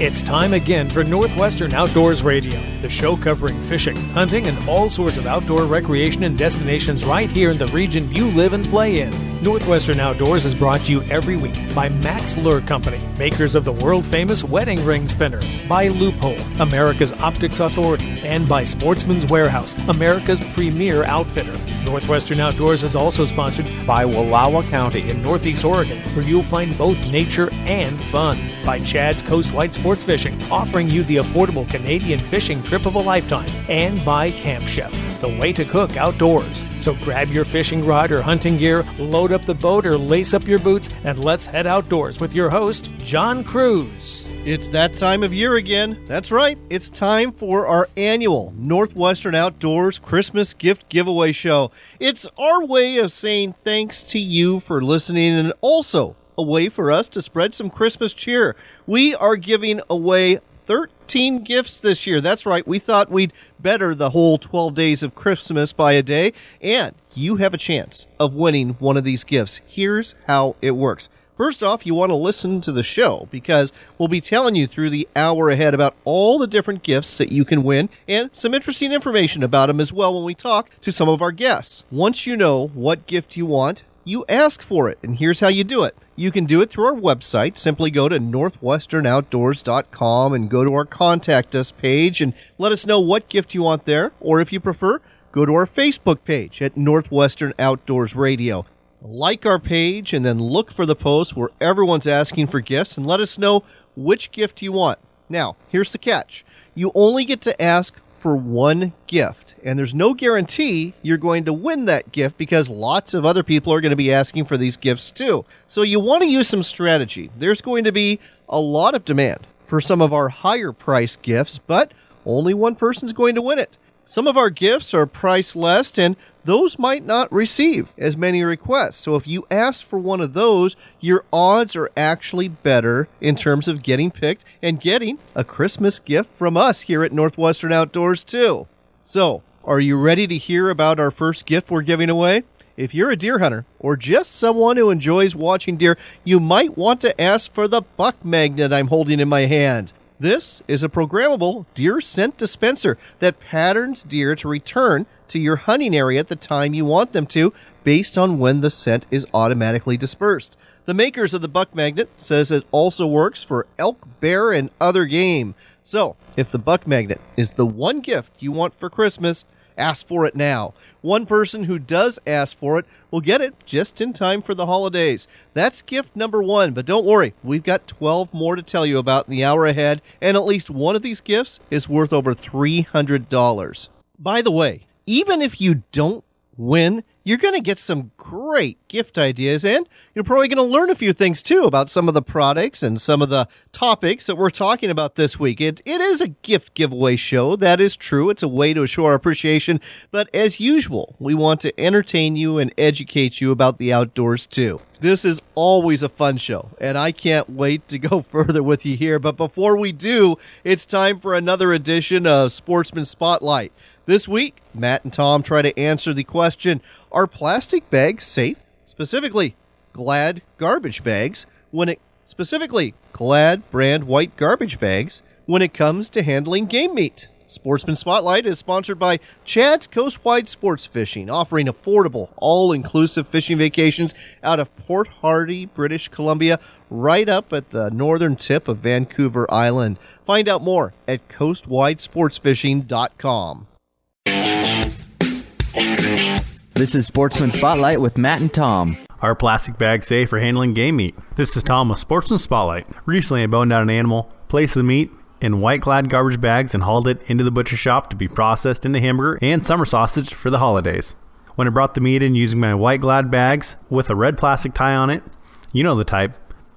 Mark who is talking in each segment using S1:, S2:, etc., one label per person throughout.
S1: It's time again for Northwestern Outdoors Radio, the show covering fishing, hunting, and all sorts of outdoor recreation and destinations right here in the region you live and play in. Northwestern Outdoors is brought to you every week by Max Lure Company, makers of the world-famous wedding ring spinner, by Loophole, America's Optics Authority, and by Sportsman's Warehouse, America's premier outfitter. Northwestern Outdoors is also sponsored by Wallowa County in Northeast Oregon, where you'll find both nature and fun. By Chad's Coastwide Sports Fishing, offering you the affordable Canadian fishing trip of a lifetime. And by Camp Chef, the way to cook outdoors. So grab your fishing rod or hunting gear, load up the boat or lace up your boots, and let's head outdoors with your host, John Cruz.
S2: It's that time of year again. That's right. It's time for our annual Northwestern Outdoors Christmas Gift Giveaway Show. It's our way of saying thanks to you for listening, and also a way for us to spread some Christmas cheer. We are giving away 13 gifts this year. That's right. We thought we'd better the whole 12 days of Christmas by a day, and you have a chance of winning one of these gifts. Here's how it works. First off, you want to listen to the show because we'll be telling you through the hour ahead about all the different gifts that you can win and some interesting information about them as well when we talk to some of our guests. Once you know what gift you want, you ask for it, and here's how you do it. You can do it through our website. Simply go to northwesternoutdoors.com and go to our Contact Us page and let us know what gift you want there. Or if you prefer, go to our Facebook page at Northwestern Outdoors Radio. Like our page and then look for the post where everyone's asking for gifts and let us know which gift you want. Now, here's the catch. You only get to ask for one gift, and there's no guarantee you're going to win that gift because lots of other people are going to be asking for these gifts too. So you want to use some strategy. There's going to be a lot of demand for some of our higher priced gifts, but only one person's going to win it. Some of our gifts are priced less, and those might not receive as many requests. So if you ask for one of those, your odds are actually better in terms of getting picked and getting a Christmas gift from us here at Northwestern Outdoors too. So, are you ready to hear about our first gift we're giving away? If you're a deer hunter or just someone who enjoys watching deer, you might want to ask for the buck magnet I'm holding in my hand. This is a programmable deer scent dispenser that patterns deer to return to your hunting area at the time you want them to, based on when the scent is automatically dispersed. The makers of the buck magnet says it also works for elk, bear, and other game. So, if the buck magnet is the one gift you want for Christmas, ask for it now. One person who does ask for it will get it just in time for the holidays. That's gift number one, but don't worry, we've got 12 more to tell you about in the hour ahead, and at least one of these gifts is worth over $300. By the way, even if you don't win, you're going to get some great gift ideas, and you're probably going to learn a few things, too, about some of the products and some of the topics that we're talking about this week. It is a gift giveaway show. That is true. It's a way to show our appreciation. But as usual, we want to entertain you and educate you about the outdoors, too. This is always a fun show, and I can't wait to go further with you here. But before we do, it's time for another edition of Sportsman Spotlight. This week, Matt and Tom try to answer the question, are plastic bags safe? Specifically, Glad garbage bags, specifically Glad brand white garbage bags, when it comes to handling game meat. Sportsman Spotlight is sponsored by Chad's Coastwide Sports Fishing, offering affordable, all-inclusive fishing vacations out of Port Hardy, British Columbia, right up at the northern tip of Vancouver Island. Find out more at coastwidesportsfishing.com.
S3: This is Sportsman Spotlight with Matt and Tom.
S4: Are plastic bags safe for handling game meat? This is Tom with Sportsman Spotlight. Recently I boned out an animal, placed the meat in white Glad garbage bags and hauled it into the butcher shop to be processed into hamburger and summer sausage for the holidays. When I brought the meat in using my white Glad bags with a red plastic tie on it, you know the type,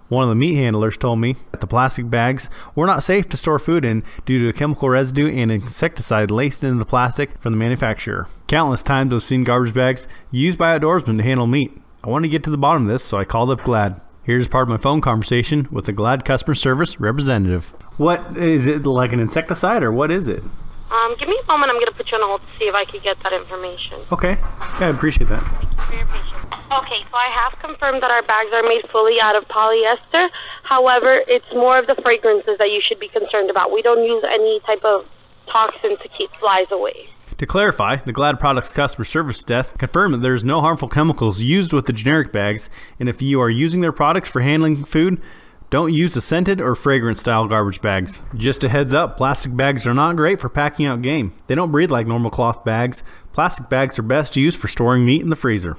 S4: one of the meat handlers told me that the plastic bags were not safe to store food in due to chemical residue and insecticide laced into the plastic from the manufacturer. Countless times I've seen garbage bags used by outdoorsmen to handle meat. I wanted to get to the bottom of this, so I called up Glad. Here's part of my phone conversation with the Glad customer service representative. What is it, like an insecticide, or what is it?
S5: Give me a moment. I'm going to put you on hold to see if I can get that information.
S4: Okay. Yeah, I appreciate that.
S5: Thank you for your patience. Okay, so I have confirmed that our bags are made fully out of polyester. However, it's more of the fragrances that you should be concerned about. We don't use any type of toxin to keep flies away.
S4: To clarify, the Glad Products customer service desk confirmed that there is no harmful chemicals used with the generic bags, and if you are using their products for handling food, don't use the scented or fragrance-style garbage bags. Just a heads up, plastic bags are not great for packing out game. They don't breathe like normal cloth bags. Plastic bags are best used for storing meat in the freezer.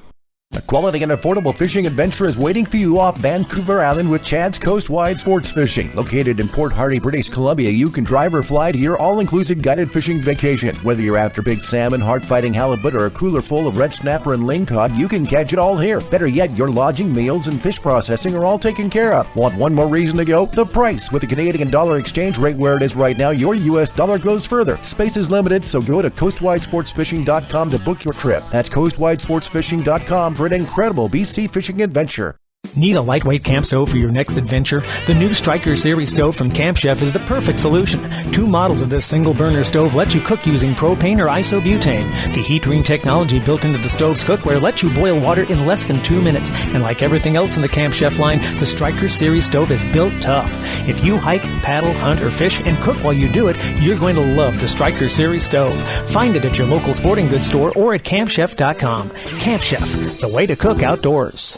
S6: A quality and affordable fishing adventure is waiting for you off Vancouver Island with Chad's Coastwide Sports Fishing. Located in Port Hardy, British Columbia, you can drive or fly to your all-inclusive guided fishing vacation. Whether you're after big salmon, heart-fighting halibut, or a cooler full of red snapper and lingcod, you can catch it all here. Better yet, your lodging, meals, and fish processing are all taken care of. Want one more reason to go? The price. With the Canadian dollar exchange rate where it is right now, your U.S. dollar goes further. Space is limited, so go to coastwidesportsfishing.com to book your trip. That's coastwidesportsfishing.com for an incredible BC fishing adventure.
S1: Need a lightweight camp stove for your next adventure? The new Striker Series stove from Camp Chef is the perfect solution. 2 models of this single-burner stove let you cook using propane or isobutane. The heat ring technology built into the stove's cookware lets you boil water in less than 2 minutes. And like everything else in the Camp Chef line, the Striker Series stove is built tough. If you hike, paddle, hunt, or fish and cook while you do it, you're going to love the Striker Series stove. Find it at your local sporting goods store or at campchef.com. Camp Chef, the way to cook outdoors.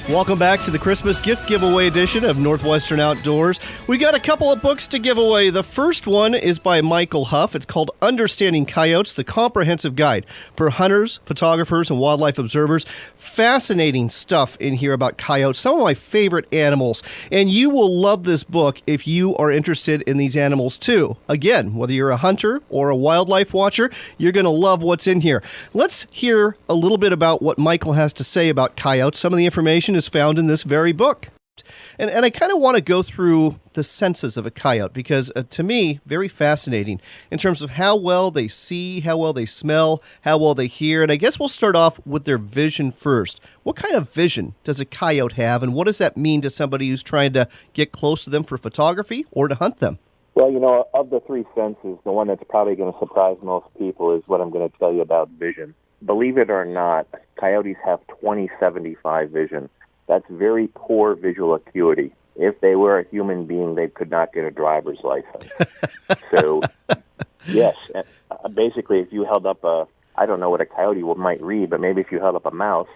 S2: Welcome back to the Christmas gift giveaway edition of Northwestern Outdoors. We got a couple of books to give away. The first one is by Michael Huff. It's called Understanding Coyotes, the Comprehensive Guide for Hunters, Photographers, and Wildlife Observers. Fascinating stuff in here about coyotes, some of my favorite animals. And you will love this book if you are interested in these animals too. Again, whether you're a hunter or a wildlife watcher, you're going to love what's in here. Let's hear a little bit about what Michael has to say about coyotes. Some of the information is found in this very book. And I kind of want to go through the senses of a coyote because, to me, very fascinating in terms of how well they see, how well they smell, how well they hear. And I guess we'll start off with their vision first. What kind of vision does a coyote have, and what does that mean to somebody who's trying to get close to them for photography or to hunt them?
S7: Well, of the 3 senses, the one that's probably going to surprise most people is what I'm going to tell you about vision. Believe it or not, coyotes have 20/75 vision. That's very poor visual acuity. If they were a human being, they could not get a driver's license. So, yes, basically, if you held up I don't know what a coyote might read, but maybe if you held up a mouse,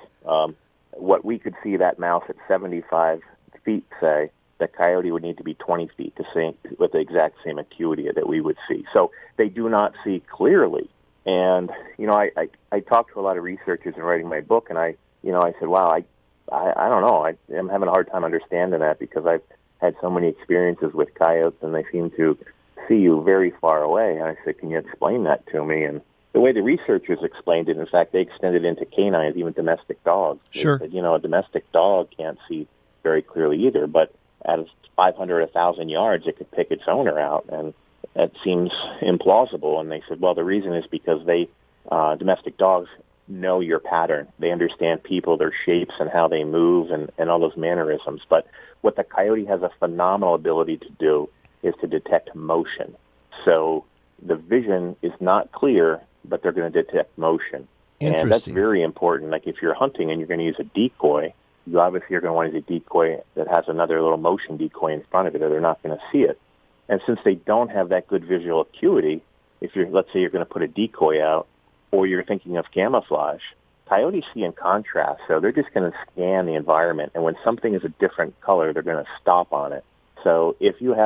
S7: what we could see that mouse at 75 feet, say, the coyote would need to be 20 feet to see with the exact same acuity that we would see. So they do not see clearly. And, I talked to a lot of researchers in writing my book, and I said, wow, I don't know. I'm having a hard time understanding that because I've had so many experiences with coyotes, and they seem to see you very far away. And I said, can you explain that to me? And the way the researchers explained it, in fact, they extended into canines, even domestic dogs.
S2: Sure.
S7: They said, a domestic dog can't see very clearly either, but at 500, 1,000 yards, it could pick its owner out, and that seems implausible. And they said, well, the reason is because domestic dogs know your pattern. They understand people, their shapes, and how they move, and all those mannerisms. But what the coyote has a phenomenal ability to do is to detect motion. So the vision is not clear, but they're going to detect motion. And that's very important. Like if you're hunting and you're going to use a decoy, you obviously are going to want to use a decoy that has another little motion decoy in front of it, or they're not going to see it. And since they don't have that good visual acuity, let's say you're going to put a decoy out, or you're thinking of camouflage, coyotes see in contrast, so they're just going to scan the environment, and when something is a different color, they're going to stop on it. So if you're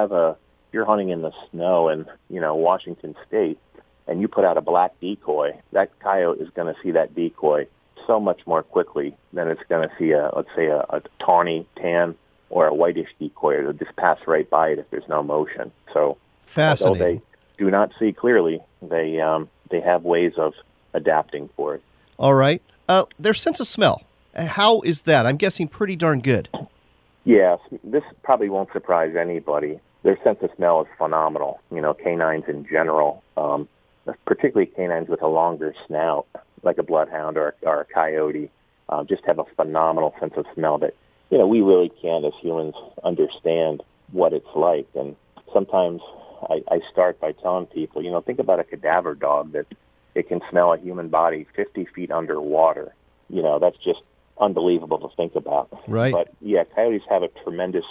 S7: hunting in the snow in, Washington State, and you put out a black decoy, that coyote is going to see that decoy so much more quickly than it's going to see a tawny, tan, or a whitish decoy. It'll just pass right by it if there's no motion. So
S2: fascinating.
S7: Although they do not see clearly, they have ways of adapting for it.
S2: All right. Their sense of smell, how is that? I'm guessing pretty darn good.
S7: Yes, this probably won't surprise anybody. Their sense of smell is phenomenal. Canines in general, particularly canines with a longer snout, like a bloodhound or a coyote, just have a phenomenal sense of smell that we really can't as humans understand what it's like. And sometimes I start by telling people, think about a cadaver dog that it can smell a human body 50 feet underwater. That's just unbelievable to think about.
S2: Right.
S7: But yeah, coyotes have a tremendous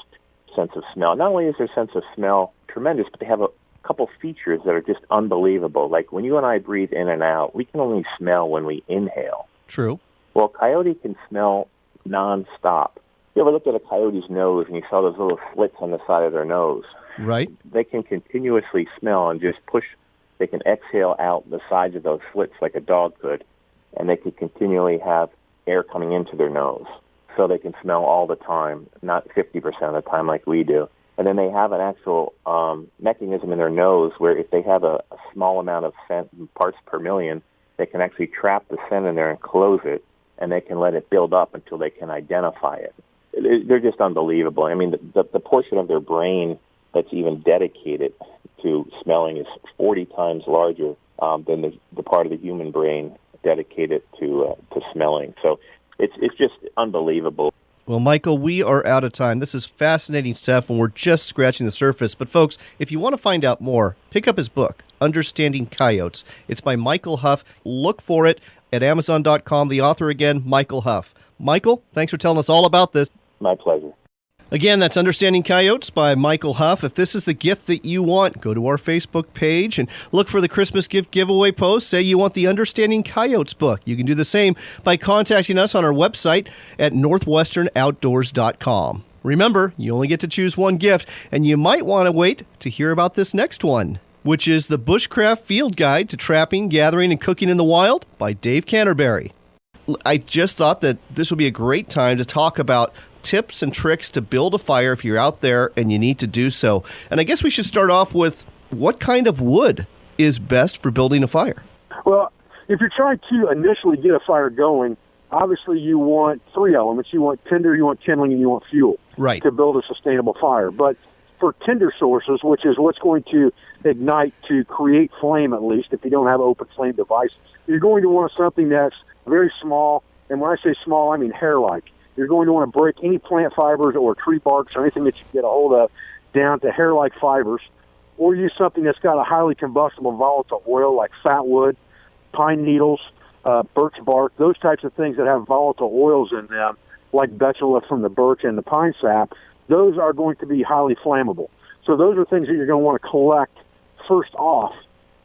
S7: sense of smell. Not only is their sense of smell tremendous, but they have a couple features that are just unbelievable. Like when you and I breathe in and out, we can only smell when we inhale.
S2: True.
S7: Well, coyote can smell nonstop. You ever looked at a coyote's nose and you saw those little slits on the side of their nose?
S2: Right.
S7: They can continuously smell and just push. They can exhale out the sides of those slits like a dog could, and they could continually have air coming into their nose. So they can smell all the time, not 50% of the time like we do. And then they have an actual mechanism in their nose where if they have a small amount of scent, parts per million, they can actually trap the scent in there and close it, and they can let it build up until they can identify it. They're just unbelievable. I mean, the portion of their brain that's even dedicated to smelling is 40 times larger than the part of the human brain dedicated to smelling. So it's just unbelievable.
S2: Well, Michael, we are out of time. This is fascinating stuff, and we're just scratching the surface. But, folks, if you want to find out more, pick up his book, Understanding Coyotes. It's by Michael Huff. Look for it at Amazon.com. The author, again, Michael Huff. Michael, thanks for telling us all about this.
S7: My pleasure.
S2: Again, that's Understanding Coyotes by Michael Huff. If this is the gift that you want, go to our Facebook page and look for the Christmas gift giveaway post. Say you want the Understanding Coyotes book. You can do the same by contacting us on our website at northwesternoutdoors.com. Remember, you only get to choose one gift, and you might want to wait to hear about this next one, which is the Bushcraft Field Guide to Trapping, Gathering, and Cooking in the Wild by Dave Canterbury. I just thought that this would be a great time to talk about tips and tricks to build a fire if you're out there and you need to do so. And I guess we should start off with what kind of wood is best for building a fire?
S8: Well, if you're trying to initially get a fire going, obviously you want three elements. You want tinder, you want kindling, and you want fuel to build a sustainable fire. But for tinder sources, which is what's going to ignite to create flame, at least if you don't have open flame devices, you're going to want something that's very small. And when I say small, I mean hair-like. You're going to want to break any plant fibers or tree barks or anything that you get a hold of down to hair-like fibers, or use something that's got a highly combustible volatile oil like fat wood, pine needles, birch bark, those types of things that have volatile oils in them, like betula from the birch and the pine sap. Those are going to be highly flammable. So those are things that you're going to want to collect first off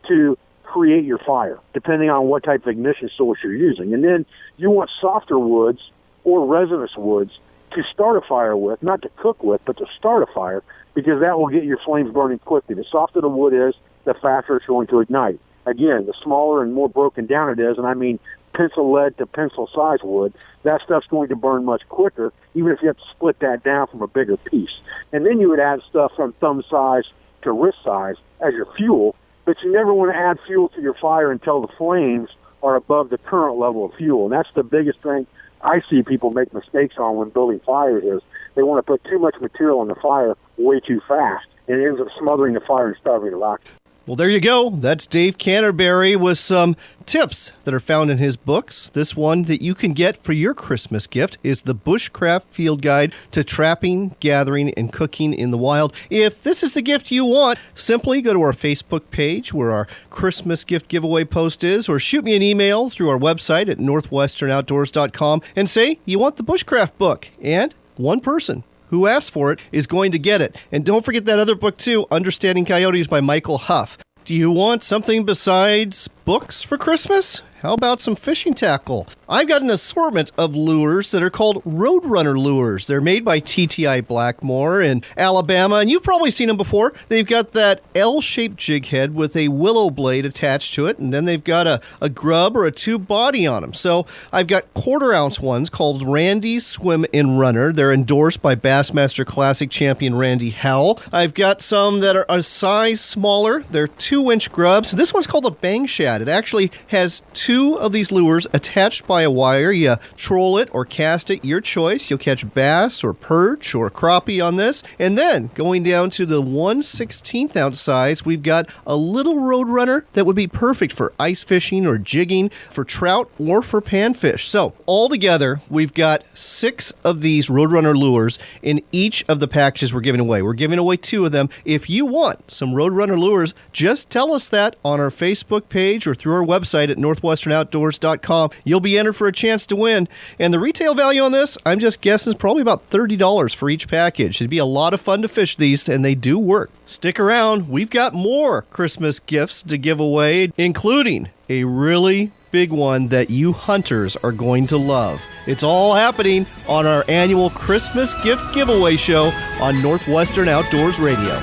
S8: to create your fire, depending on what type of ignition source you're using. And then you want softer woods or resinous woods to start a fire with, not to cook with, but to start a fire, because that will get your flames burning quickly. The softer the wood is, the faster it's going to ignite. Again, the smaller and more broken down it is, and I mean pencil lead to pencil size wood, that stuff's going to burn much quicker, even if you have to split that down from a bigger piece. And then you would add stuff from thumb size to wrist size as your fuel, but you never want to add fuel to your fire until the flames are above the current level of fuel. And that's the biggest thing I see people make mistakes on when building fires is they want to put too much material in the fire way too fast, and it ends up smothering the fire and starving the rock.
S2: Well, there you go. That's Dave Canterbury with some tips that are found in his books. This one that you can get for your Christmas gift is the Bushcraft Field Guide to Trapping, Gathering, and Cooking in the Wild. If this is the gift you want, simply go to our Facebook page where our Christmas gift giveaway post is, or shoot me an email through our website at northwesternoutdoors.com and say you want the Bushcraft book. And one person who asked for it is going to get it. And don't forget that other book, too, Understanding Coyotes by Michael Huff. Do you want something besides books for Christmas? How about some fishing tackle? I've got an assortment of lures that are called Roadrunner lures. They're made by TTI Blackmore in Alabama, and you've probably seen them before. They've got that L-shaped jig head with a willow blade attached to it, and then they've got a grub or a tube body on them. So I've got quarter-ounce ones called Randy's Swim and Runner. They're endorsed by Bassmaster Classic champion Randy Howell. I've got some that are a size smaller. They're 2-inch grubs. This one's called a Bang Shad. that. It actually has 2 of these lures attached by a wire. You troll it or cast it, your choice. You'll catch bass or perch or crappie on this. And then going down to the 1/16 ounce size, we've got a little Roadrunner that would be perfect for ice fishing or jigging, for trout or for panfish. So altogether, we've got 6 of these Roadrunner lures in each of the packages we're giving away. We're giving away 2 of them. If you want some Roadrunner lures, just tell us that on our Facebook page or through our website at northwesternoutdoors.com. You'll be entered for a chance to win. And the retail value on this, I'm just guessing, is probably about $30 for each package. It'd be a lot of fun to fish these, and they do work. Stick around. We've got more Christmas gifts to give away, including a really big one that you hunters are going to love. It's all happening on our annual Christmas gift giveaway show on Northwestern Outdoors Radio.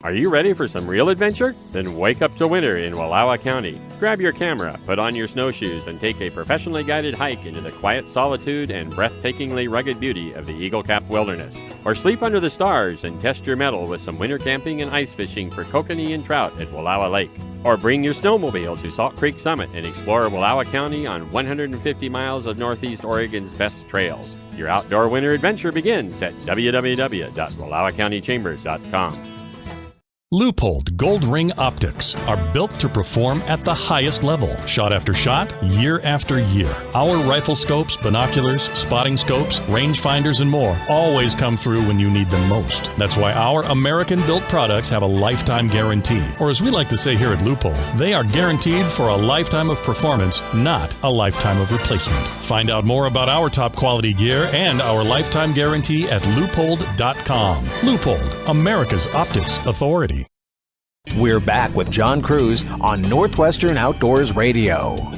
S9: Are you ready for some real adventure? Then wake up to winter in Wallowa County. Grab your camera, put on your snowshoes, and take a professionally guided hike into the quiet solitude and breathtakingly rugged beauty of the Eagle Cap Wilderness. Or sleep under the stars and test your mettle with some winter camping and ice fishing for kokanee and trout at Wallowa Lake. Or bring your snowmobile to Salt Creek Summit and explore Wallowa County on 150 miles of Northeast Oregon's best trails. Your outdoor winter adventure begins at www.wallowacountychambers.com.
S10: Leupold Gold Ring Optics are built to perform at the highest level, shot after shot, year after year. Our rifle scopes, binoculars, spotting scopes, rangefinders, and more always come through when you need them most. That's why our American-built products have a lifetime guarantee. Or as we like to say here at Leupold, they are guaranteed for a lifetime of performance, not a lifetime of replacement. Find out more about our top quality gear and our lifetime guarantee at leupold.com. Leupold, America's optics authority.
S1: We're back with John Cruz on Northwestern Outdoors Radio.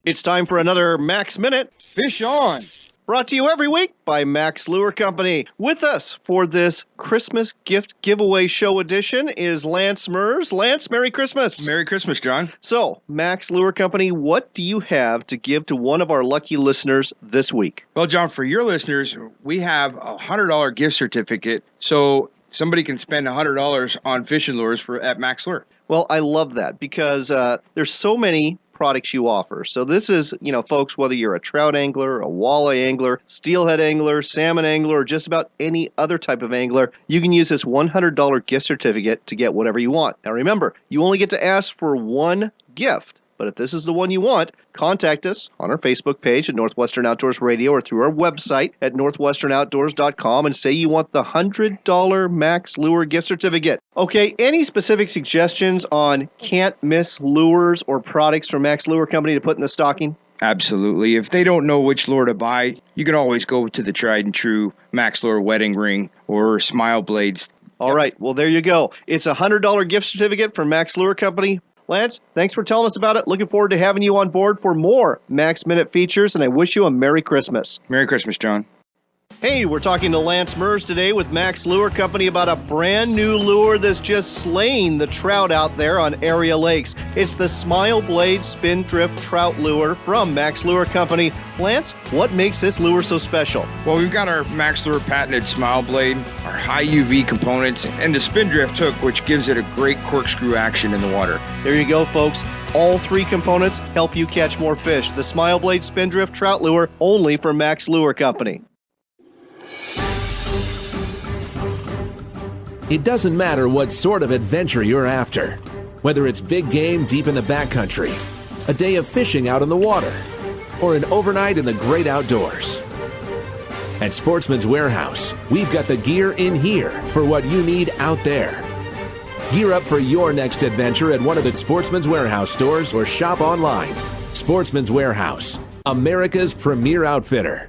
S2: It's time for another Max Minute.
S11: Fish on!
S2: Brought to you every week by Max Lure Company. With us for this Christmas gift giveaway show edition is Lance Mers. Lance, Merry Christmas.
S11: Merry Christmas, John.
S2: So, Max Lure Company, what do you have to give to one of our lucky listeners this week?
S11: Well, John, for your listeners, we have a $100 gift certificate. So somebody can spend $100 on fishing lures at Max Lure.
S2: Well, I love that because there's so many products you offer. So this is, folks, whether you're a trout angler, a walleye angler, steelhead angler, salmon angler, or just about any other type of angler, you can use this $100 gift certificate to get whatever you want. Now remember, you only get to ask for one gift. But if this is the one you want, contact us on our Facebook page at Northwestern Outdoors Radio or through our website at northwesternoutdoors.com and say you want the $100 Max Lure gift certificate. Okay, any specific suggestions on can't-miss lures or products from Max Lure Company to put in the stocking?
S11: Absolutely. If they don't know which lure to buy, you can always go to the tried and true Max Lure wedding ring or Smile Blades.
S2: All right, well, there you go. It's a $100 gift certificate from Max Lure Company. Lance, thanks for telling us about it. Looking forward to having you on board for more Max Minute features, and I wish you a Merry Christmas.
S11: Merry Christmas, John.
S2: Hey, we're talking to Lance Mers today with Max Lure Company about a brand new lure that's just slaying the trout out there on area lakes. It's the Smile Blade Spin Drift Trout Lure from Max Lure Company. Lance, what makes this lure so special?
S11: Well, we've got our Max Lure patented Smile Blade, our high UV components, and the Spin Drift hook, which gives it a great corkscrew action in the water.
S2: There you go, folks. All 3 components help you catch more fish. The Smile Blade Spin Drift Trout Lure, only from Max Lure Company.
S12: It doesn't matter what sort of adventure you're after, whether it's big game deep in the backcountry, a day of fishing out in the water, or an overnight in the great outdoors. At Sportsman's Warehouse, we've got the gear in here for what you need out there. Gear up for your next adventure at one of the Sportsman's Warehouse stores or shop online. Sportsman's Warehouse, America's premier outfitter.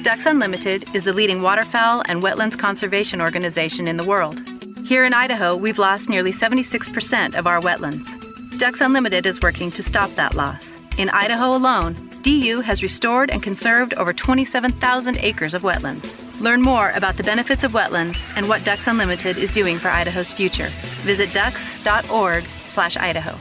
S13: Ducks Unlimited is the leading waterfowl and wetlands conservation organization in the world. Here in Idaho, we've lost nearly 76% of our wetlands. Ducks Unlimited is working to stop that loss. In Idaho alone, DU has restored and conserved over 27,000 acres of wetlands. Learn more about the benefits of wetlands and what Ducks Unlimited is doing for Idaho's future. Visit ducks.org/Idaho.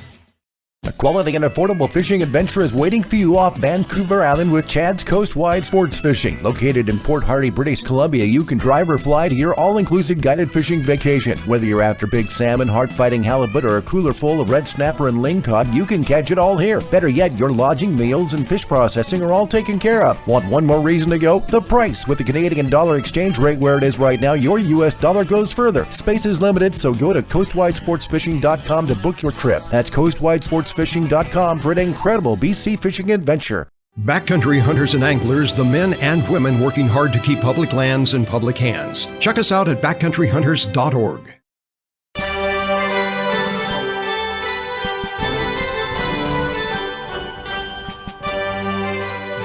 S6: Quality and affordable fishing adventure is waiting for you off Vancouver Island with Chad's Coast-Wide Sports Fishing. Located in Port Hardy, British Columbia, you can drive or fly to your all-inclusive guided fishing vacation. Whether you're after big salmon, hard-fighting halibut, or a cooler full of red snapper and lingcod, you can catch it all here. Better yet, your lodging, meals, and fish processing are all taken care of. Want one more reason to go? The price. With the Canadian dollar exchange rate where it is right now, your U.S. dollar goes further. Space is limited, so go to coastwidesportsfishing.com to book your trip. That's coastwidesportsfishing.com for an incredible BC fishing adventure.
S14: Backcountry hunters and anglers, the men and women working hard to keep public lands in public hands. Check us out at backcountryhunters.org.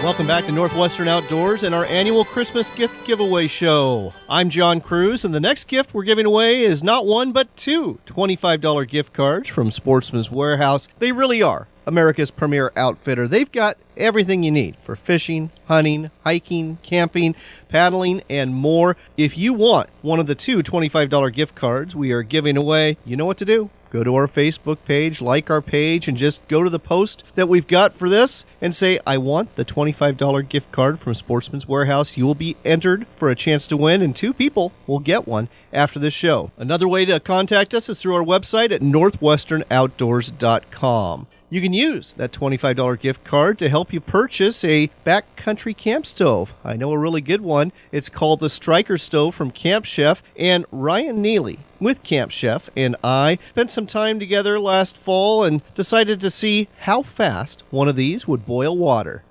S2: Welcome back to Northwestern Outdoors and our annual Christmas gift giveaway show. I'm John Cruz, and the next gift we're giving away is not one but two $25 gift cards from Sportsman's Warehouse. They really are America's premier outfitter. They've got everything you need for fishing, hunting, hiking, camping, paddling, and more. If you want one of the two $25 gift cards we are giving away, you know what to do. Go to our Facebook page, like our page, and just go to the post that we've got for this and say, I want the $25 gift card from Sportsman's Warehouse. You will be entered for a chance to win, and two people will get one after this show. Another way to contact us is through our website at northwesternoutdoors.com. You can use that $25 gift card to help you purchase a backcountry camp stove. I know a really good one. It's called the Striker Stove from Camp Chef, and Ryan Neely with Camp Chef and I spent some time together last fall and decided to see how fast one of these would boil water.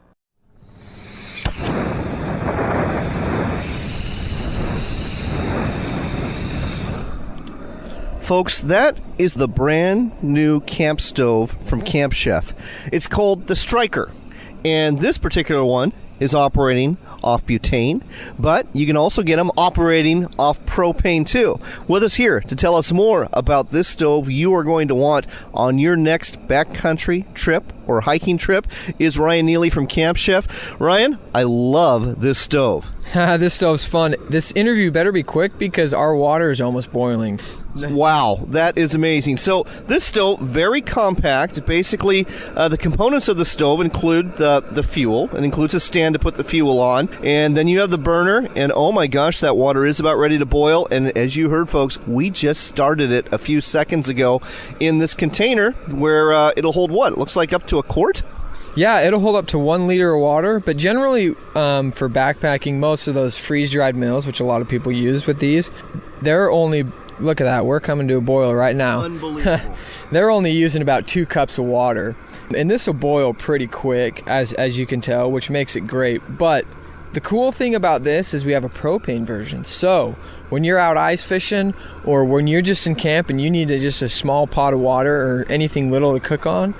S2: Folks, that is the brand new camp stove from Camp Chef. It's called the Striker, and this particular one is operating off butane, but you can also get them operating off propane too. With us here to tell us more about this stove you are going to want on your next backcountry trip or hiking trip is Ryan Neely from Camp Chef. Ryan, I love this stove.
S15: This stove's fun. This interview better be quick because our water is almost boiling.
S2: Wow, that is amazing. So this stove, very compact. Basically, the components of the stove include the fuel. It includes a stand to put the fuel on. And then you have the burner. And oh my gosh, that water is about ready to boil. And as you heard, folks, we just started it a few seconds ago in this container where it'll hold what? It looks like up to a quart?
S15: Yeah, it'll hold up to 1 liter of water, but generally for backpacking, most of those freeze-dried meals, which a lot of people use with these, they're only, look at that, we're coming to a boil right now.
S2: Unbelievable.
S15: They're only using about 2 cups of water, and this will boil pretty quick, as you can tell, which makes it great. But the cool thing about this is we have a propane version, so when you're out ice fishing or when you're just in camp and you need just a small pot of water or anything little to cook on,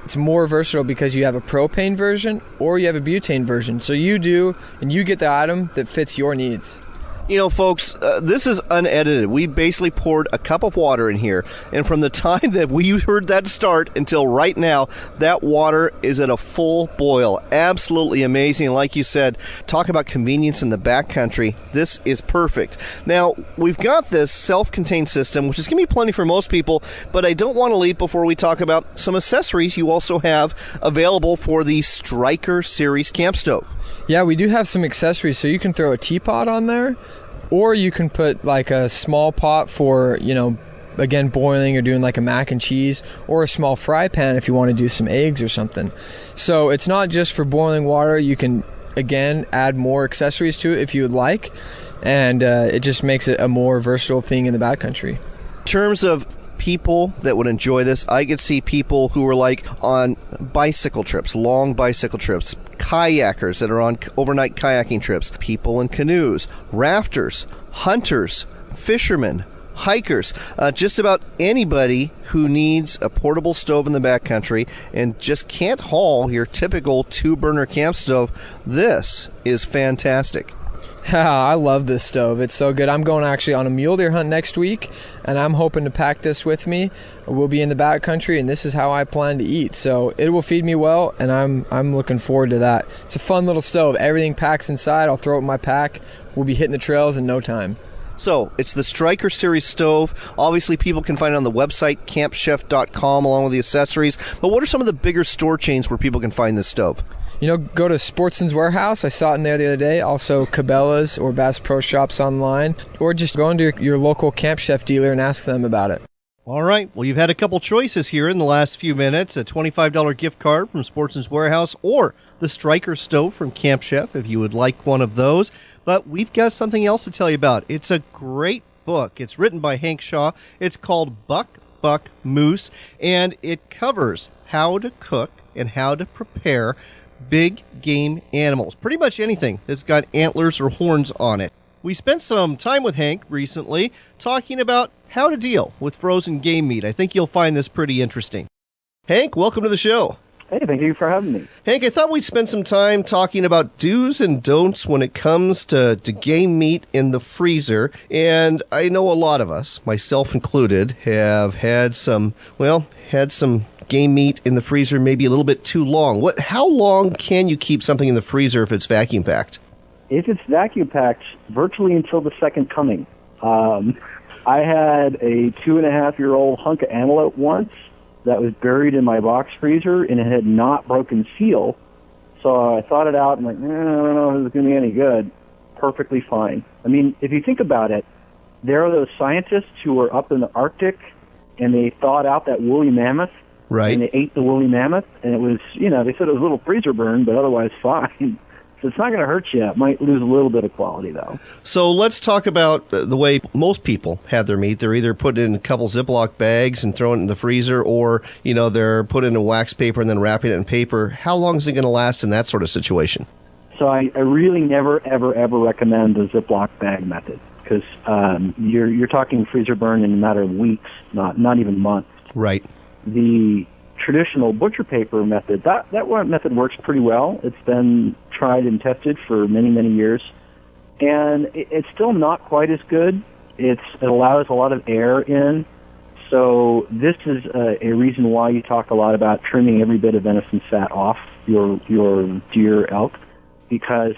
S15: it's more versatile because you have a propane version or you have a butane version. So you do, and you get the item that fits your needs.
S2: You know, folks, this is unedited. We basically poured a cup of water in here, and from the time that we heard that start until right now, that water is at a full boil. Absolutely amazing. Like you said, talk about convenience in the backcountry. This is perfect. Now, we've got this self-contained system, which is going to be plenty for most people, but I don't want to leave before we talk about some accessories you also have available for the Striker Series camp stove.
S15: Yeah, we do have some accessories, so you can throw a teapot on there, or you can put like a small pot for, again, boiling or doing like a mac and cheese, or a small fry pan if you want to do some eggs or something. So it's not just for boiling water. You can, again, add more accessories to it if you would like, and it just makes it a more versatile thing in the backcountry.
S2: In terms of people that would enjoy this, I could see people who are like on bicycle trips, long bicycle trips, kayakers that are on overnight kayaking trips, people in canoes, rafters, hunters, fishermen, hikers, just about anybody who needs a portable stove in the backcountry and just can't haul your typical 2-burner camp stove. This is fantastic.
S15: I love this stove. It's so good. I'm going actually on a mule deer hunt next week, and I'm hoping to pack this with me. We'll be in the backcountry, and this is how I plan to eat. So it will feed me well, and I'm looking forward to that. It's a fun little stove. Everything packs inside. I'll throw it in my pack. We'll be hitting the trails in no time.
S2: So, it's the Striker Series stove. Obviously, people can find it on the website, campchef.com, along with the accessories. But what are some of the bigger store chains where people can find this stove?
S15: Go to Sportsman's Warehouse. I saw it in there the other day. Also, Cabela's or Bass Pro Shops online. Or just go into your local Camp Chef dealer and ask them about it.
S2: All right. Well, you've had a couple choices here in the last few minutes. A $25 gift card from Sportsman's Warehouse or the Striker stove from Camp Chef if you would like one of those. But we've got something else to tell you about. It's a great book. It's written by Hank Shaw. It's called Buck Moose, and it covers how to cook and how to prepare big game animals. Pretty much anything that's got antlers or horns on it. We spent some time with Hank recently talking about how to deal with frozen game meat. I think you'll find this pretty interesting. Hank, welcome to the show.
S16: Hey, thank you for having me.
S2: Hank, I thought we'd spend some time talking about do's and don'ts when it comes to game meat in the freezer. And I know a lot of us, myself included, have had some game meat in the freezer maybe a little bit too long. How long can you keep something in the freezer if it's vacuum packed?
S16: If it's vacuum packed, virtually until the second coming. I had a 2.5-year-old hunk of antelope once that was buried in my box freezer, and it had not broken seal. So I thought it out, and I don't know if it's going to be any good. Perfectly fine. I mean, if you think about it, there are those scientists who were up in the Arctic, and they thawed out that woolly mammoth.
S2: Right.
S16: And they ate the woolly mammoth, and it was, they said it was a little freezer burn, but otherwise fine. So it's not going to hurt you. It might lose a little bit of quality, though.
S2: So let's talk about the way most people have their meat. They're either put in a couple Ziploc bags and throw it in the freezer, or, they're put in a wax paper and then wrapping it in paper. How long is it going to last in that sort of situation?
S16: So I really never, ever, ever recommend the Ziploc bag method, because you're talking freezer burn in a matter of weeks, not even months.
S2: Right.
S16: The traditional butcher paper method, that method works pretty well. It's been tried and tested for many, many years. And it's still not quite as good. It allows a lot of air in. So this is a reason why you talk a lot about trimming every bit of venison fat off your deer, elk, because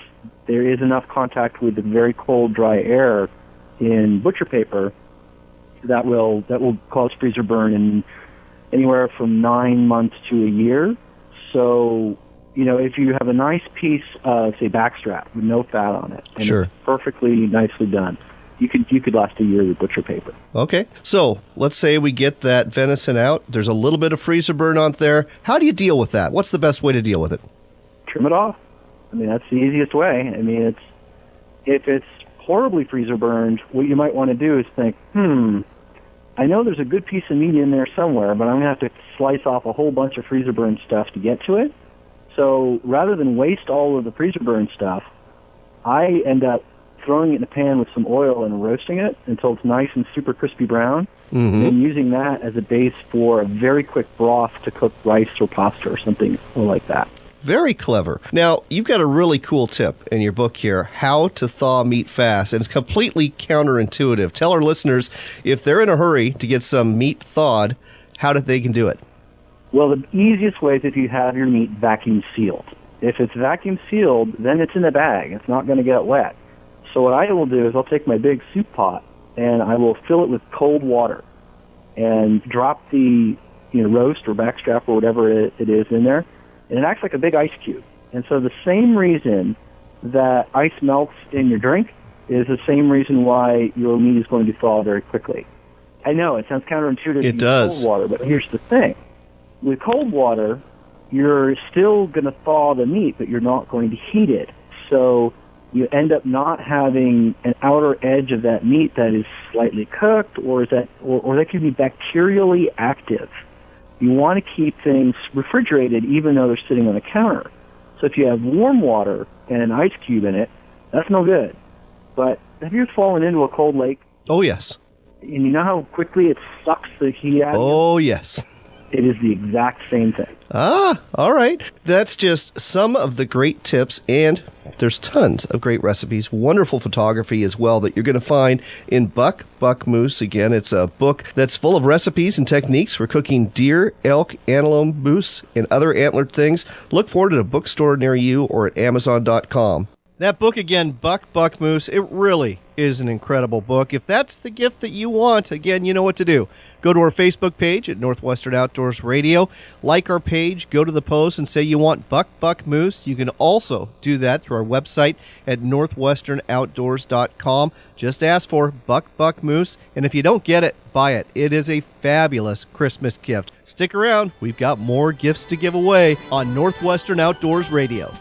S16: there is enough contact with the very cold, dry air in butcher paper that will cause freezer burn in anywhere from 9 months to a year. So, if you have a nice piece of, say, backstrap with no fat on it, and
S2: sure,
S16: it's perfectly nicely done, you could last a year with butcher paper.
S2: Okay. So, let's say we get that venison out. There's a little bit of freezer burn on there. How do you deal with that? What's the best way to deal with it?
S16: Trim it off. I mean, that's the easiest way. I mean, if it's horribly freezer burned, what you might want to do is think, I know there's a good piece of meat in there somewhere, but I'm going to have to slice off a whole bunch of freezer burn stuff to get to it. So rather than waste all of the freezer burn stuff, I end up throwing it in a pan with some oil and roasting it until it's nice and super crispy brown, and then using that as a base for a very quick broth to cook rice or pasta or something like that.
S2: Very clever. Now, you've got a really cool tip in your book here, How to Thaw Meat Fast, and it's completely counterintuitive. Tell our listeners, if they're in a hurry to get some meat thawed, how they can do it.
S16: Well, the easiest way is if you have your meat vacuum sealed. If it's vacuum sealed, then it's in a bag. It's not going to get wet. So what I will do is I'll take my big soup pot, and I will fill it with cold water and drop the roast or backstrap or whatever it is in there. And it acts like a big ice cube. And so the same reason that ice melts in your drink is the same reason why your meat is going to thaw very quickly. I know, it sounds counterintuitive to use cold water, but here's the thing. With cold water, you're still going to thaw the meat, but you're not going to heat it. So you end up not having an outer edge of that meat that is slightly cooked, or that could be bacterially active. You want to keep things refrigerated even though they're sitting on a counter. So if you have warm water and an ice cube in it, that's no good. But have you fallen into a cold lake?
S2: Oh, yes.
S16: And you know how quickly it sucks the heat out of you?
S2: Oh, yes.
S16: It is the exact same thing.
S2: Ah, all right. That's just some of the great tips, and there's tons of great recipes, wonderful photography as well that you're going to find in Buck Moose. Again, it's a book that's full of recipes and techniques for cooking deer, elk, antelope, moose, and other antlered things. Look for it at a bookstore near you or at Amazon.com. That book again, Buck Moose, it really is an incredible book. If that's the gift that you want, again, you know what to do. Go to our Facebook page at Northwestern Outdoors Radio. Like our page, go to the post and say you want Buck Moose. You can also do that through our website at northwesternoutdoors.com. Just ask for Buck Moose, and if you don't get it, buy it. It is a fabulous Christmas gift. Stick around. We've got more gifts to give away on Northwestern Outdoors Radio.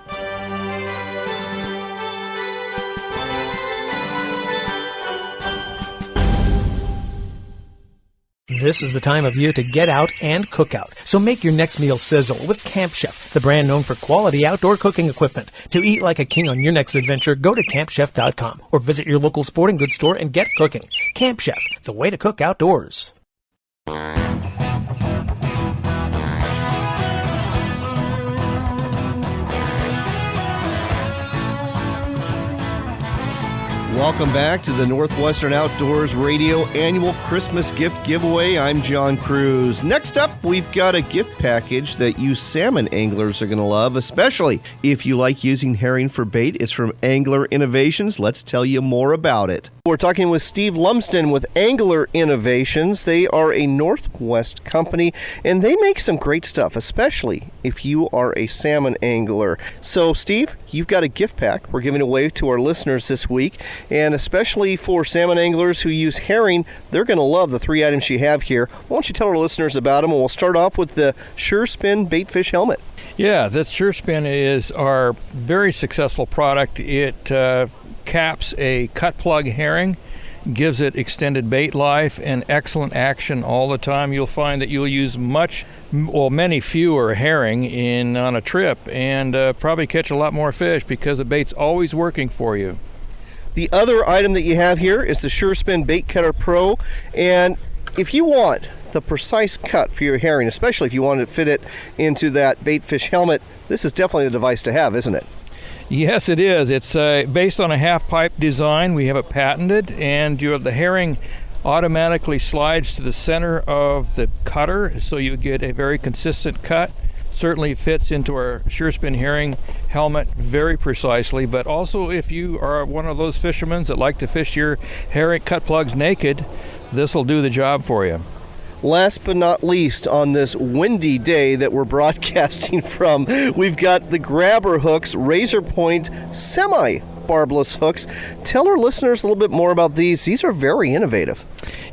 S1: This is the time of year to get out and cook out. So make your next meal sizzle with Camp Chef, the brand known for quality outdoor cooking equipment. To eat like a king on your next adventure, go to campchef.com or visit your local sporting goods store and get cooking. Camp Chef, the way to cook outdoors.
S2: Welcome back to the Northwestern Outdoors Radio Annual Christmas Gift Giveaway. I'm John Cruz. Next up, we've got a gift package that you salmon anglers are going to love, especially if you like using herring for bait. It's from Angler Innovations. Let's tell you more about it. We're talking with Steve Lumsden with Angler Innovations. They are a Northwest company, and they make some great stuff, especially if you are a salmon angler. So, Steve, you've got a gift pack we're giving away to our listeners this week, and especially for salmon anglers who use herring, they're going to love the 3 items you have here. Why don't you tell our listeners about them, and we'll start off with the Sure Spin Baitfish Helmet.
S17: Yeah, that Sure Spin is our very successful product. It caps a cut plug herring, gives it extended bait life and excellent action all the time. You'll find that you'll use many fewer herring on a trip and probably catch a lot more fish because the bait's always working for you.
S2: The other item that you have here is the Sure Spin Bait Cutter Pro, and if you want the precise cut for your herring, especially if you want to fit it into that baitfish helmet, this is definitely the device to have, isn't it?
S17: Yes, it is. It's based on a half-pipe design. We have it patented, and the herring automatically slides to the center of the cutter, so you get a very consistent cut. Certainly fits into our Sure Spin herring helmet very precisely, but also if you are one of those fishermen that like to fish your herring cut plugs naked, this will do the job for you.
S2: Last but not least, on this windy day that we're broadcasting from, we've got the Grabber Hooks Razor Point semi-barbless hooks. Tell our listeners a little bit more about these. These are very innovative.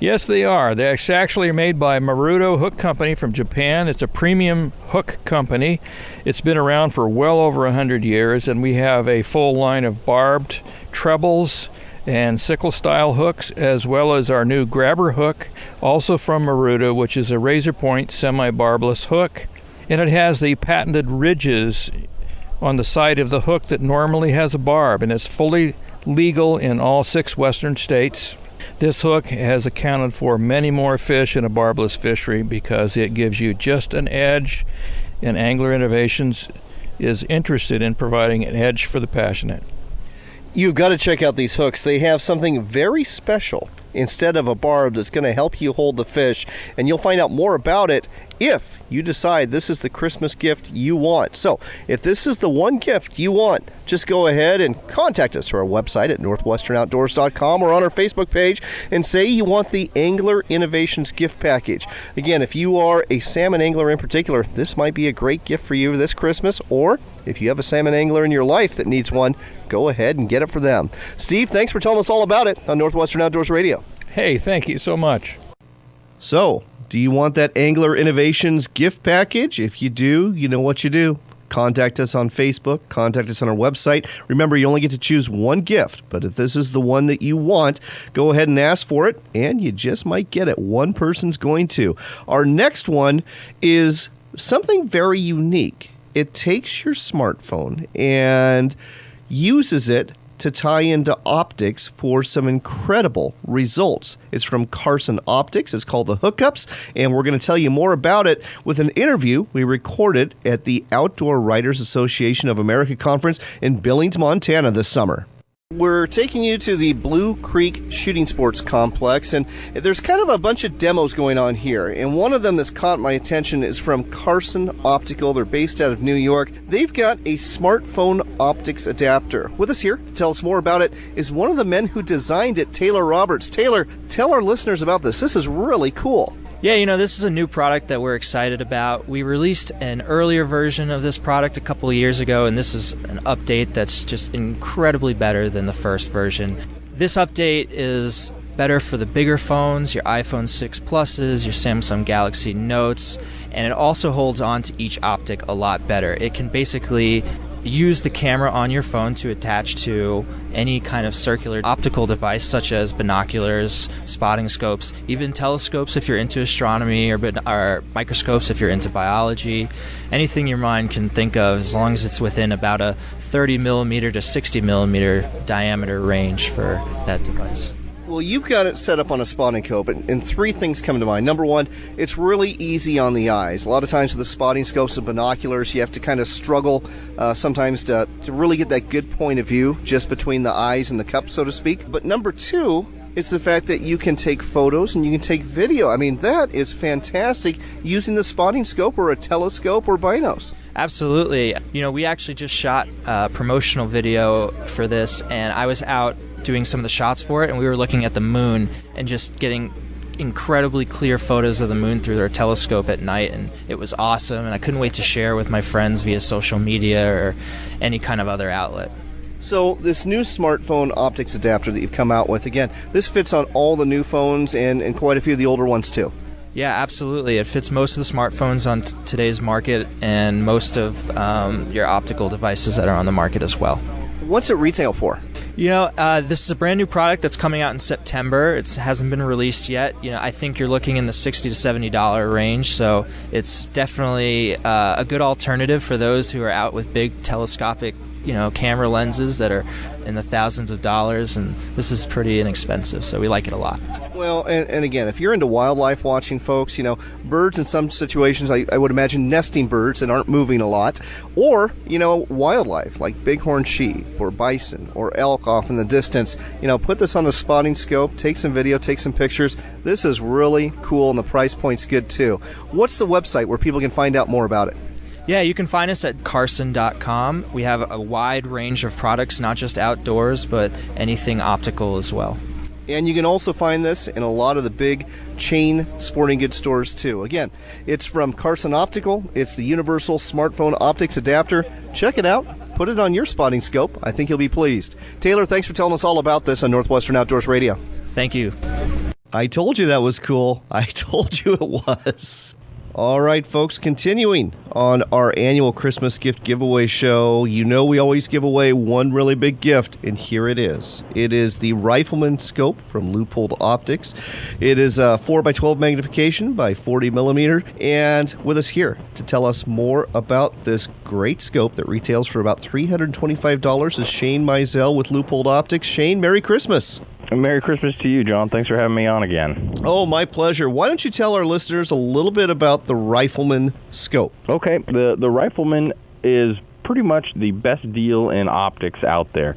S17: Yes, they are. They actually are made by Maruto Hook Company from Japan. It's a premium hook company. It's been around for well over 100 years, and we have a full line of barbed trebles and sickle-style hooks, as well as our new Grabber hook, also from Maruto, which is a razor point semi-barbless hook. And it has the patented ridges on the side of the hook that normally has a barb, and it's fully legal in all 6 western states. This hook has accounted for many more fish in a barbless fishery because it gives you just an edge, and Angler Innovations is interested in providing an edge for the passionate.
S2: You've got to check out these hooks. They have something very special instead of a barb that's going to help you hold the fish, and you'll find out more about it if you decide this is the Christmas gift you want. So if this is the one gift you want, just go ahead and contact us through our website at northwesternoutdoors.com or on our Facebook page and say you want the Angler Innovations gift package. Again, if you are a salmon angler in particular, this might be a great gift for you this Christmas, or if you have a salmon angler in your life that needs one, go ahead and get it for them. Steve, thanks for telling us all about it on Northwestern Outdoors Radio.
S17: Hey, thank you so much.
S2: So, do you want that Angler Innovations gift package? If you do, you know what you do. Contact us on Facebook, contact us on our website. Remember, you only get to choose one gift, but if this is the one that you want, go ahead and ask for it, and you just might get it. One person's going to. Our next one is something very unique. It takes your smartphone and uses it to tie into optics for some incredible results. It's from Carson Optics. It's called the Hookups, and we're going to tell you more about it with an interview we recorded at the Outdoor Writers Association of America Conference in Billings, Montana this summer. We're taking you to the Blue Creek Shooting Sports Complex, and there's kind of a bunch of demos going on here. And one of them that's caught my attention is from Carson Optical. They're based out of New York. They've got a smartphone optics adapter. With us here to tell us more about it is one of the men who designed it, Taylor Roberts. Taylor, tell our listeners about this. This is really cool.
S18: Yeah, this is a new product that we're excited about. We released an earlier version of this product a couple of years ago, and this is an update that's just incredibly better than the first version. This update is better for the bigger phones, your iPhone 6 Pluses, your Samsung Galaxy Notes, and it also holds on to each optic a lot better. It can basically use the camera on your phone to attach to any kind of circular optical device, such as binoculars, spotting scopes, even telescopes if you're into astronomy, or microscopes if you're into biology. Anything your mind can think of, as long as it's within about a 30 millimeter to 60 millimeter diameter range for that device.
S2: Well, you've got it set up on a spotting scope, and three things come to mind. Number one, it's really easy on the eyes. A lot of times with the spotting scopes and binoculars, you have to kind of struggle sometimes to really get that good point of view just between the eyes and the cup, so to speak. But number two, it's the fact that you can take photos and you can take video. I mean, that is fantastic using the spotting scope or a telescope or binos.
S18: Absolutely. We actually just shot a promotional video for this, and I was out doing some of the shots for it, and we were looking at the moon and just getting incredibly clear photos of the moon through their telescope at night, and it was awesome, and I couldn't wait to share with my friends via social media or any kind of other outlet.
S2: So this new smartphone optics adapter that you've come out with, again, this fits on all the new phones and quite a few of the older ones too.
S18: Yeah, absolutely. It fits most of the smartphones on today's market and most of your optical devices that are on the market as well.
S2: What's it retail for?
S18: This is a brand new product that's coming out in September. It hasn't been released yet. I think you're looking in the $60 to $70 range, so it's definitely a good alternative for those who are out with big telescopic camera lenses that are in the thousands of dollars, and this is pretty inexpensive, so we like it a lot.
S2: Well, and again, if you're into wildlife watching, folks, birds in some situations, I would imagine nesting birds that aren't moving a lot, or, wildlife like bighorn sheep or bison or elk off in the distance, put this on a spotting scope, take some video, take some pictures. This is really cool, and the price point's good too. What's the website where people can find out more about it?
S18: Yeah, you can find us at carson.com. We have a wide range of products, not just outdoors, but anything optical as well.
S2: And you can also find this in a lot of the big chain sporting goods stores too. Again, it's from Carson Optical. It's the Universal Smartphone Optics Adapter. Check it out. Put it on your spotting scope. I think you'll be pleased. Taylor, thanks for telling us all about this on Northwestern Outdoors Radio.
S18: Thank you.
S2: I told you that was cool. I told you it was. All right, folks, continuing on our annual Christmas gift giveaway show. We always give away one really big gift, and here it is. It is the Rifleman Scope from Leupold Optics. It is a 4x12 magnification by 40 millimeter, and with us here to tell us more about this great scope that retails for about $325 is Shane Mizell with Leupold Optics. Shane, Merry Christmas.
S19: Merry Christmas to you, John. Thanks for having me on again.
S2: Oh, my pleasure. Why don't you tell our listeners a little bit about the Rifleman Scope?
S19: Okay. The Rifleman is pretty much the best deal in optics out there.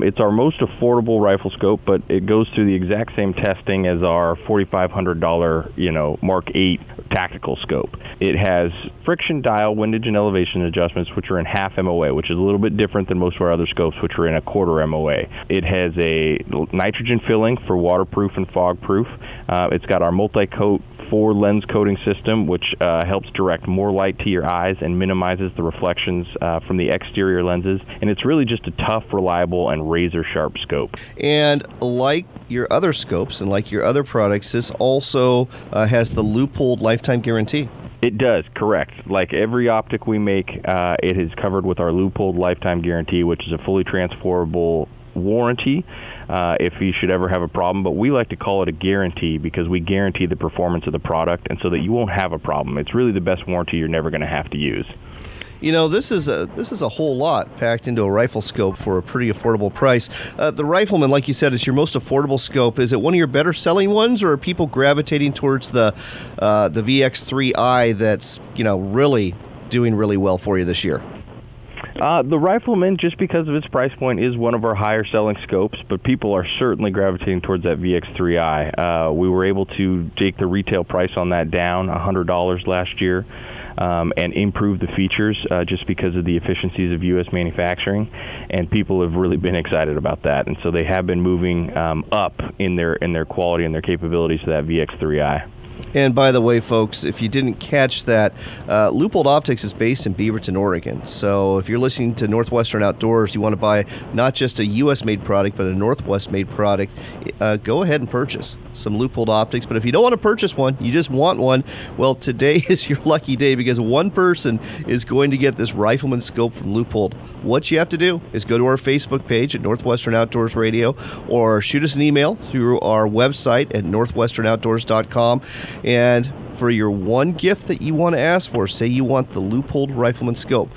S19: It's our most affordable rifle scope, but it goes through the exact same testing as our $4,500, Mark 8 tactical scope. It has friction dial, windage, and elevation adjustments, which are in half MOA, which is a little bit different than most of our other scopes, which are in a quarter MOA. It has a nitrogen filling for waterproof and fog-proof. It's got our multi-coat 4 lens coating system, which helps direct more light to your eyes and minimizes the reflections from the exterior lenses. And it's really just a tough, reliable, and razor-sharp scope.
S2: And like your other scopes and like your other products, this also has the Leupold lifetime guarantee.
S19: It does, correct. Like every optic we make, it is covered with our Leupold lifetime guarantee, which is a fully transferable warranty if you should ever have a problem, but we like to call it a guarantee because we guarantee the performance of the product and so that you won't have a problem. It's really the best warranty you're never going to have to use.
S2: This is a whole lot packed into a rifle scope for a pretty affordable price. The Rifleman, like you said, is your most affordable scope. Is it one of your better selling ones, or are people gravitating towards the VX3i that's really doing really well for you this year?
S19: The Rifleman, just because of its price point, is one of our higher selling scopes, but people are certainly gravitating towards that VX3i. We were able to take the retail price on that down $100 last year. And improve the features just because of the efficiencies of U.S. manufacturing, and people have really been excited about that, and so they have been moving up in their quality and their capabilities to that VX3i.
S2: And by the way, folks, if you didn't catch that, Leupold Optics is based in Beaverton, Oregon. So if you're listening to Northwestern Outdoors, you want to buy not just a U.S.-made product, but a Northwest-made product, go ahead and purchase some Leupold Optics. But if you don't want to purchase one, you just want one, well, today is your lucky day because one person is going to get this Rifleman scope from Leupold. What you have to do is go to our Facebook page at Northwestern Outdoors Radio or shoot us an email through our website at northwesternoutdoors.com. And for your one gift that you want to ask for, say you want the Leupold Rifleman scope.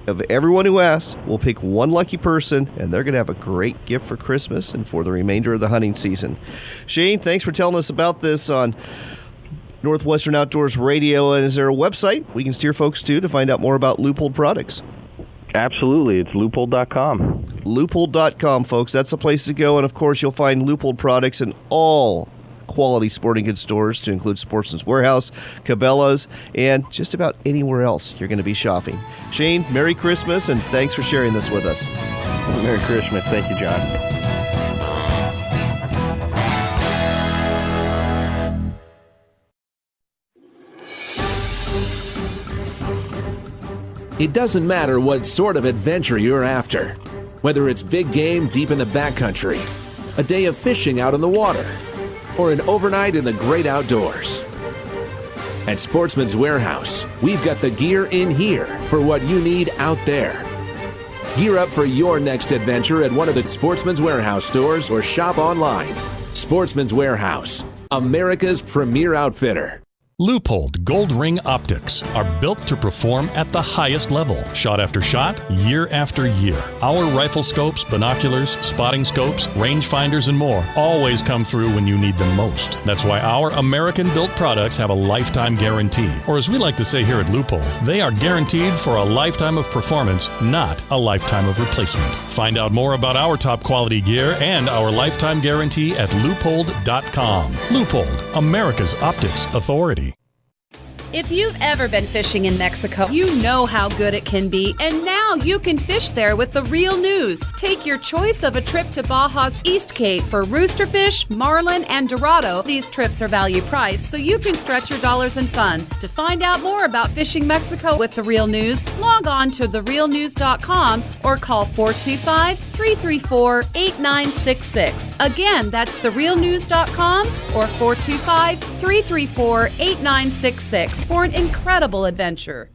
S2: Of everyone who asks, we'll pick one lucky person, and they're going to have a great gift for Christmas and for the remainder of the hunting season. Shane, thanks for telling us about this on Northwestern Outdoors Radio. And is there a website we can steer folks to find out more about Leupold products?
S19: Absolutely. It's Leupold.com.
S2: Leupold.com, folks. That's the place to go. And, of course, you'll find Leupold products in all quality sporting goods stores, to include Sportsman's Warehouse, Cabela's, and just about anywhere else you're going to be shopping. Shane, Merry Christmas, and thanks for sharing this with us.
S19: Merry Christmas. Thank you, John.
S12: It doesn't matter what sort of adventure you're after, whether it's big game deep in the backcountry, a day of fishing out on the water, or an overnight in the great outdoors. At Sportsman's Warehouse, we've got the gear in here for what you need out there. Gear up for your next adventure at one of the Sportsman's Warehouse stores or shop online. Sportsman's Warehouse, America's premier outfitter.
S10: Leupold Gold Ring Optics are built to perform at the highest level, shot after shot, year after year. Our rifle scopes, binoculars, spotting scopes, rangefinders, and more always come through when you need them most. That's why our American-built products have a lifetime guarantee. Or as we like to say here at Leupold, they are guaranteed for a lifetime of performance, not a lifetime of replacement. Find out more about our top quality gear and our lifetime guarantee at Leupold.com. Leupold, America's optics authority.
S20: If you've ever been fishing in Mexico, you know how good it can be, and now you can fish there with the Real News. Take your choice of a trip to Baja's East Cape for roosterfish, marlin, and dorado. These trips are value priced, so you can stretch your dollars in fun. To find out more about fishing Mexico with the Real News, log on to therealnews.com or call 425-334-8966. Again, that's therealnews.com or 425-334-8966. For an incredible adventure.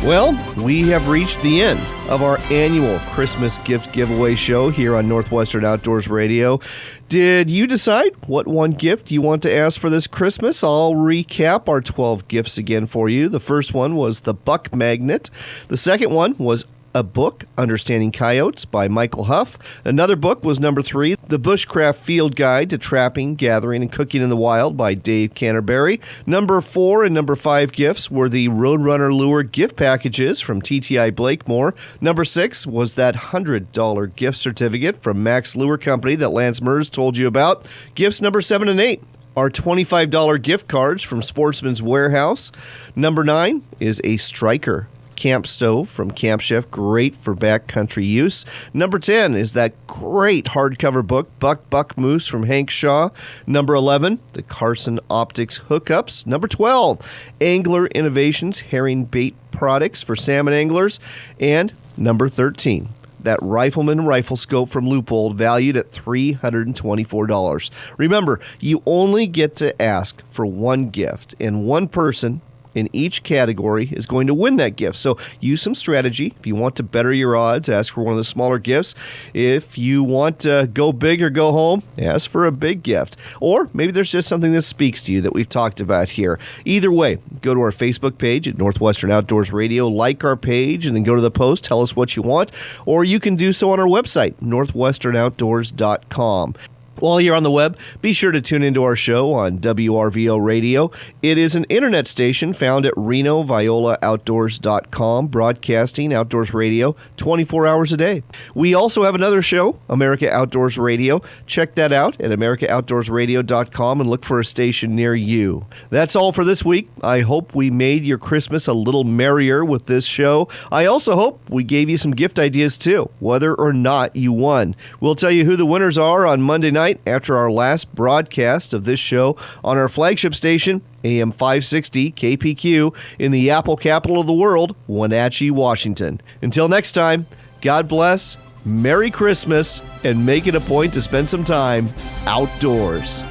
S2: Well, we have reached the end of our annual Christmas gift giveaway show here on Northwestern Outdoors Radio. Did you decide what one gift you want to ask for this Christmas? I'll recap our 12 gifts again for you. The first one was the Buck Magnet. The second one was a book, Understanding Coyotes by Michael Huff. Another book was number 3, The Bushcraft Field Guide to Trapping, Gathering, and Cooking in the Wild by Dave Canterbury. Number 4 and number 5 gifts were the Roadrunner Lure gift packages from TTI Blakemore. Number 6 was that $100 gift certificate from Max Lure Company that Lance Mers told you about. Gifts number 7 and 8 are $25 gift cards from Sportsman's Warehouse. Number 9 is a Striker camp stove from Camp Chef, great for backcountry use. Number 10 is that great hardcover book, Buck Moose from Hank Shaw. Number 11, the Carson Optics hookups. Number 12, Angler Innovations herring bait products for salmon anglers. And number 13, that Rifleman rifle scope from Leupold, valued at $324. Remember, you only get to ask for one gift, and one person in each category is going to win that gift. So use some strategy. If you want to better your odds, ask for one of the smaller gifts. If you want to go big or go home, ask for a big gift. Or maybe there's just something that speaks to you that we've talked about here. Either way, go to our Facebook page at Northwestern Outdoors Radio, like our page, and then go to the post, tell us what you want. Or you can do so on our website, northwesternoutdoors.com. While you're on the web, be sure to tune into our show on WRVO Radio. It is an internet station found at RenoViolaOutdoors.com, broadcasting outdoors radio 24 hours a day. We also have another show, America Outdoors Radio. Check that out at AmericaOutdoorsRadio.com and look for a station near you. That's all for this week. I hope we made your Christmas a little merrier with this show. I also hope we gave you some gift ideas too, whether or not you won. We'll tell you who the winners are on Monday night after our last broadcast of this show on our flagship station, AM 560 KPQ, in the Apple capital of the world, Wenatchee, Washington. Until next time, God bless, Merry Christmas, and make it a point to spend some time outdoors.